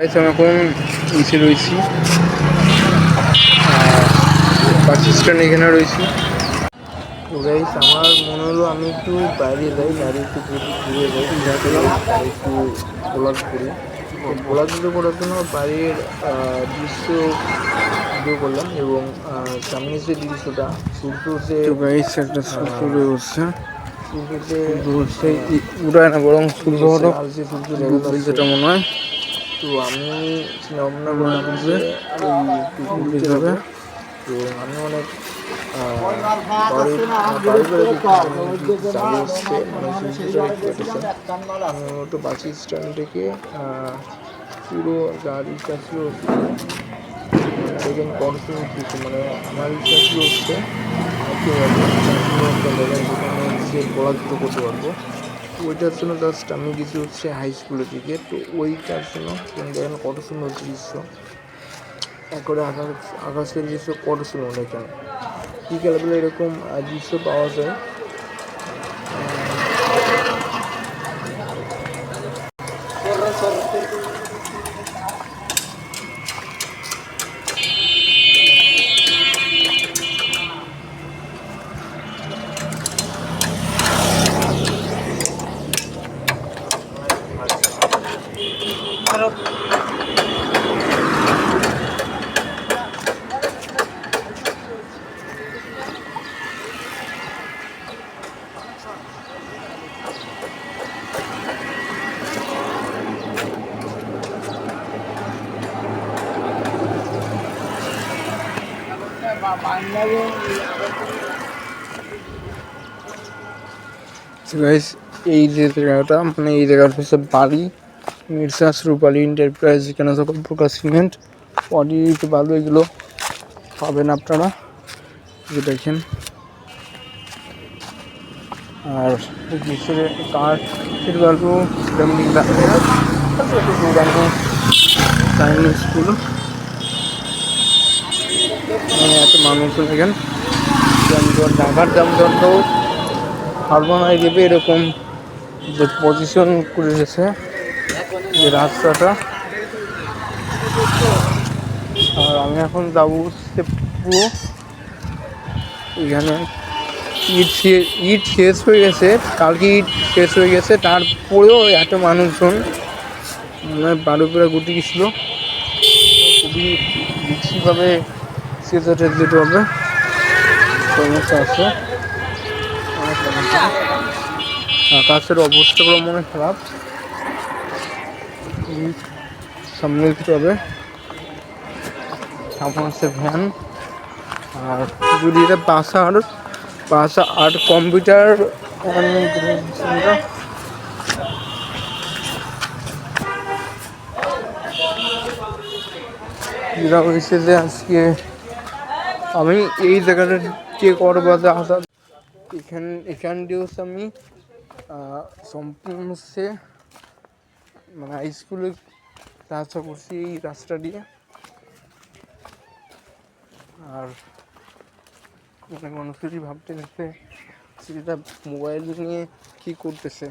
আমি এখন নিচে রয়েছি, বাস স্ট্যান্ড এখানে রয়েছি। তো গাইস আমার মনে হলো আমি একটু বাইরে যাই, বাইরে একটু ঘুরে যাই, একটু ব্লগ করি। তো ব্লগ ভিডিও করার জন্য বাইরের দৃশ্য ভিডিও করলাম এবং সামনের যে দৃশ্যটা সূর্য যে একটা সূর্য হচ্ছে, সূর্যতে উড়ায় না বরং সূর্য হলো যে সূর্য দেখা যাচ্ছে যেটা মনে হয়। তো আমি চিন্তা ভাবনা করলাম যে একটু ঘুরতে যাবো। তো আমি অনেক চালু এসছে মানে আমি একটু বাস স্ট্যান্ড থেকে পুরো যার ইচ্ছা ছিল দেখেন কন্টিনিউ কিছু মানে আমার ইচ্ছা ছিল হচ্ছে একটা জায়গায় যেখানে সে পড়াশুনো করতে পারবো। ওইটার জন্য জাস্ট আমি কিছু হচ্ছে হাই স্কুলের দিকে। তো ওইটার জন্য দেখেন কত সুন্দর দৃশ্য, একবারে আকাশের দৃশ্য কত সুন্দর দেখেন। বিকেলবেলা এরকম দৃশ্য পাওয়া যায়। এই যে জায়গাটা মানে এই জায়গাটা হচ্ছে বাড়ি মির্জা রূপালী এন্টারপ্রাইজ, এখানে সকল প্রকার সিমেন্ট বডি বালু এগুলো পাবেন আপনারা, যে দেখেন। আর কাঠ বালু স্কুল এত মানুষ দেখেন। ঢাকার দামদণ্ড হারমোনায় দেবে এরকম যে পজিশন করে গেছে যে রাস্তাটা। আর আমি এখন যাবো পুরো এখানে ইট শেষ হয়ে গেছে, কালকে ইট শেষ হয়ে গেছে, তারপরেও এত মানুষজন মানে বালুপুরা গুটি গেছিল। খুবই রিক্সিভাবে শেষ যেতে হবে, সমস্যা আছে। আকাশের অবস্থাগুলো মনে খারাপ, সামনে দিতে হবে। সামনে আছে ভ্যান। আর যদি এটা বাসা আর কম্পিউটার যেটা হয়েছে যে আজকে আমি এই জায়গাটা যে করবাজে আসা এখান দিয়ে হচ্ছে আমি সম্পূর্ণ হচ্ছে মানে হাই স্কুলে রাস্তা করছি এই রাস্তা দিয়ে। আর অনেক মানুষেরই ভাবতেছে সেটা মোবাইল নিয়ে কি করতেছে,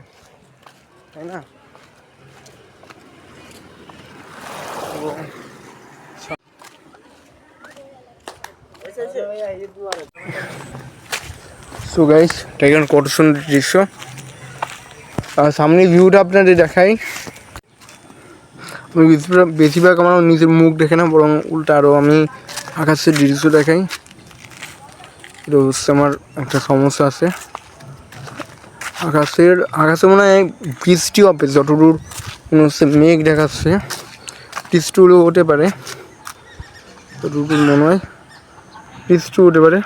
তাই না? সো গাইস দেখেন কত সুন্দর দৃশ্য। সামনে ভিউটা আপনাদের দেখাই। আমি বেশিরভাগ আমার নিজের মুখ দেখে না, বরং উল্টা আরও আমি আকাশের দৃশ্য দেখাই। এটা হচ্ছে আমার একটা সমস্যা আছে, আকাশে মনে হয় বৃষ্টি হবে, যতদূর মনে হচ্ছে মেঘ দেখাচ্ছে, বৃষ্টিও হতে পারে, যতদূর মনে হয় বৃষ্টিও হতে পারে,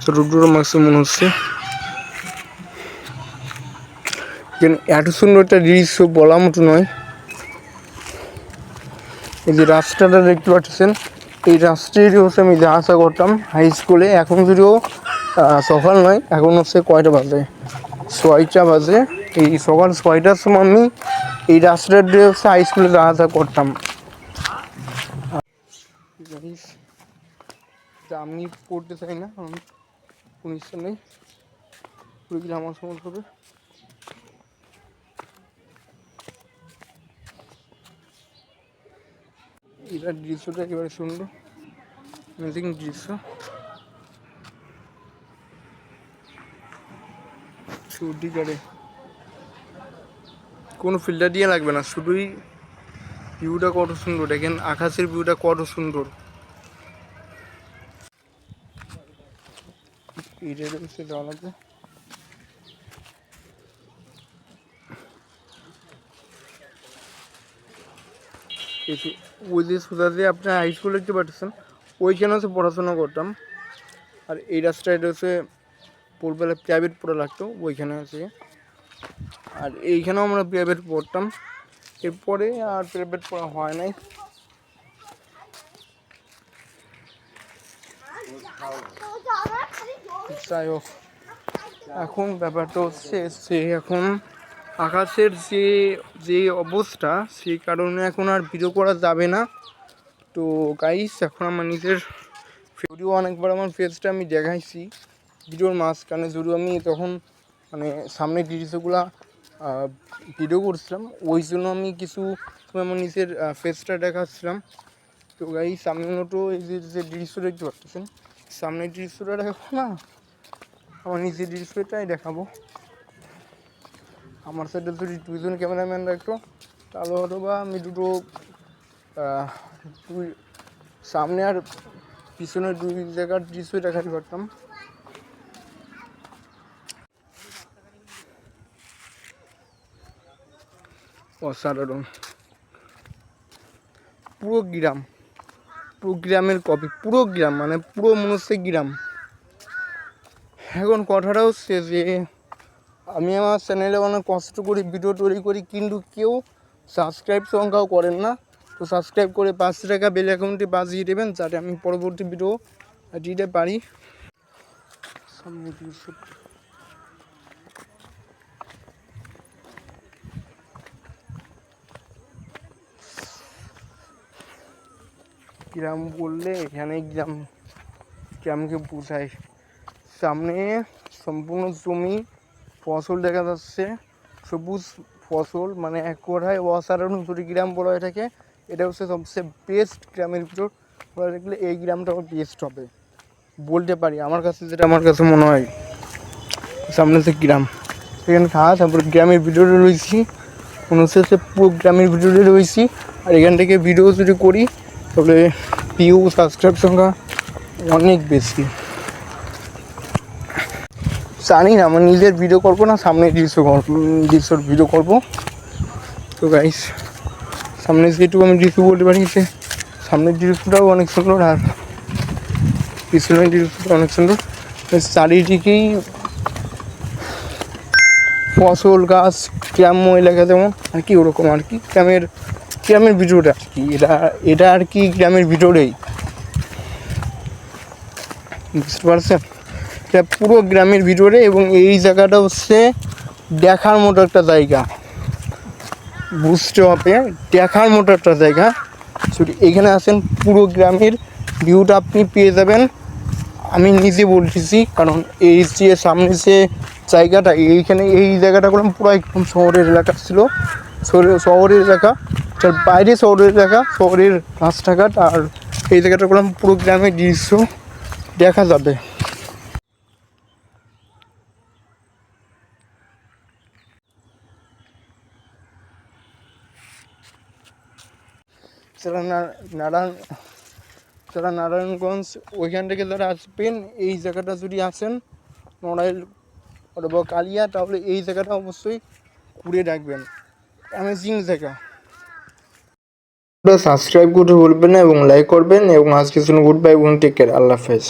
যতদূর মাসে মনে হচ্ছে। এত সুন্দর একটা দৃশ্য বলার মতো নয়। এই যে রাস্তাটা দেখতে পাচ্ছেন, এই রাস্তাটি হচ্ছে আমি যা আশা করতাম হাই স্কুলে। এখন যদিও সকাল নয়, এখন হচ্ছে কয়টা বাজে, 6টা বাজে। এই সকাল 6টার সময় আমি এই রাস্তাটা দিয়ে হচ্ছে হাই স্কুলে যা আশা করতাম। আমি পড়তে চাই না, আমি কোনো ইচ্ছা নেই, পড়ে গেলে আমার সমস্যা হবে। এটার দৃশ্যটা একেবারে সুন্দর, অ্যামেজিং দৃশ্য। সত্যিকারে কোনো ফিল্টার দিয়ে লাগবে না, শুধুই ভিউটা কত সুন্দর দেখেন, আকাশের ভিউটা কত সুন্দর। এটা হচ্ছে যাওয়া লাগবে। ওই যে সোজা দিয়ে আপনার হাই স্কুল দেখতে পাচ্ছেন, ওইখানে হচ্ছে পড়াশোনা করতাম। আর এই রাস্তাটা হচ্ছে পূর্ববেলা প্রাইভেট পড়া লাগতো ওইখানে আছে। আর এইখানেও আমরা প্রাইভেট পড়তাম, এরপরে আর প্রাইভেট পড়া হয় নাই। যাই হোক, এখন ব্যাপারটা হচ্ছে এখন আকাশের যে অবস্থা, সেই কারণে এখন আর ভিডিও করা যাবে না। তো গাইস, এখন আমার নিজের ভিডিও অনেকবার আমার ফেসটা আমি দেখাইছি ভিডিওর মাঝখানে, যদিও আমি তখন মানে সামনে দৃশ্যগুলা ভিডিও করছিলাম, ওই জন্য আমি কিছু আমার নিজের ফেসটা দেখাচ্ছিলাম। তো গাইস, আমি মূলত এই যে দৃশ্য দেখতে পাচ্ছেন, সামনের দৃশ্যটা দেখাবো না, আমার নিজের দৃশ্যটাই দেখাবো। আমার সাথে যদি দুইজন ক্যামেরাম্যান রাখতো তাহলে হয়তো বা আমি দুটো সামনে আর পিছনে দুই জায়গার দৃশ্য দেখাতে পারতাম। অসাধারণ, পুরো গ্রামের কপি, পুরো গ্রাম, মানে পুরো মনে হচ্ছে গ্রাম। এখন কথাটা হচ্ছে যে আমি আমার চ্যানেলে অনেক কষ্ট করে ভিডিও তৈরি করি, কিন্তু কেউ সাবস্ক্রাইব সংখ্যাও করেন না। তো সাবস্ক্রাইব করে 5 টাকা বেল অ্যাকাউন্টে বাজিয়ে দেবেন, যাতে আমি পরবর্তী ভিডিও দিতে পারি। গ্রাম বললে এখানে গ্রামকে বোঝায়। সামনে সম্পূর্ণ জমি, ফসল দেখা যাচ্ছে, সবুজ ফসল, মানে এক কথায় অসাধারণ যদি গ্রাম বলা হয়ে থাকে, এটা হচ্ছে সবচেয়ে বেস্ট গ্রামের ভিতর বলা থাকলে এই গ্রামটা বেস্ট হবে বলতে পারি, আমার কাছে যেটা আমার কাছে মনে হয়। সামনে হচ্ছে গ্রাম, সেখানে খাওয়া, তারপর গ্রামের ভিডিওতে রয়েছি, মনে হচ্ছে পুরো গ্রামের ভিডিওতে রয়েছি। আর এখান থেকে ভিডিও যদি করি তাহলে ভিউ, সাবস্ক্রাইব সংখ্যা অনেক বেশি। জানি না আমার নিজের ভিডিও করবো না সামনের দৃশ্যর ভিডিও করবো। তো গাইস, সামনে যেটুকু আমি দৃশ্য বলতে পারি যে সামনের দৃশ্যটাও অনেক সুন্দর, আর পিছনের দৃশ্যটা অনেক সুন্দর। চারিদিকেই ফসল গাছ, গ্রাম্য এলাকা যেমন আর কি ওরকম আর কি গ্রামের ভিডিওটা আর কি, এটা আর কি গ্রামের ভিতরেই, বুঝতে পারছেন? এটা পুরো গ্রামের ভিতরে, এবং এই জায়গাটা হচ্ছে দেখার মতো একটা জায়গা, বুঝতে হবে, দেখার মতো একটা জায়গা। যদি এখানে আসেন পুরো গ্রামের ভিউটা আপনি পেয়ে যাবেন, আমি নিজে বলতেছি। কারণ এই যে সামনে যে জায়গাটা, এইখানে এই জায়গাটা করলাম পুরো একদম শহরের এলাকা ছিল, শহরের এলাকা, তার বাইরে শহরের এলাকা, শহরের রাস্তাঘাট, আর এই জায়গাটা করলাম পুরো গ্রামের দৃশ্য দেখা যাবে। যারা নারায়ণগঞ্জ ওইখান থেকে যারা আসবেন, এই জায়গাটা যদি আসেন নড়াইল অথবা কালিয়া, তাহলে এই জায়গাটা অবশ্যই ঘুরে রাখবেন, অ্যামেজিং জায়গা। সাবস্ক্রাইব করতে ভুলবেন না এবং লাইক করবেন, এবং আজকের জন্য গুড বাই এবং টেক কেয়ার, আল্লাহ হাফেজ।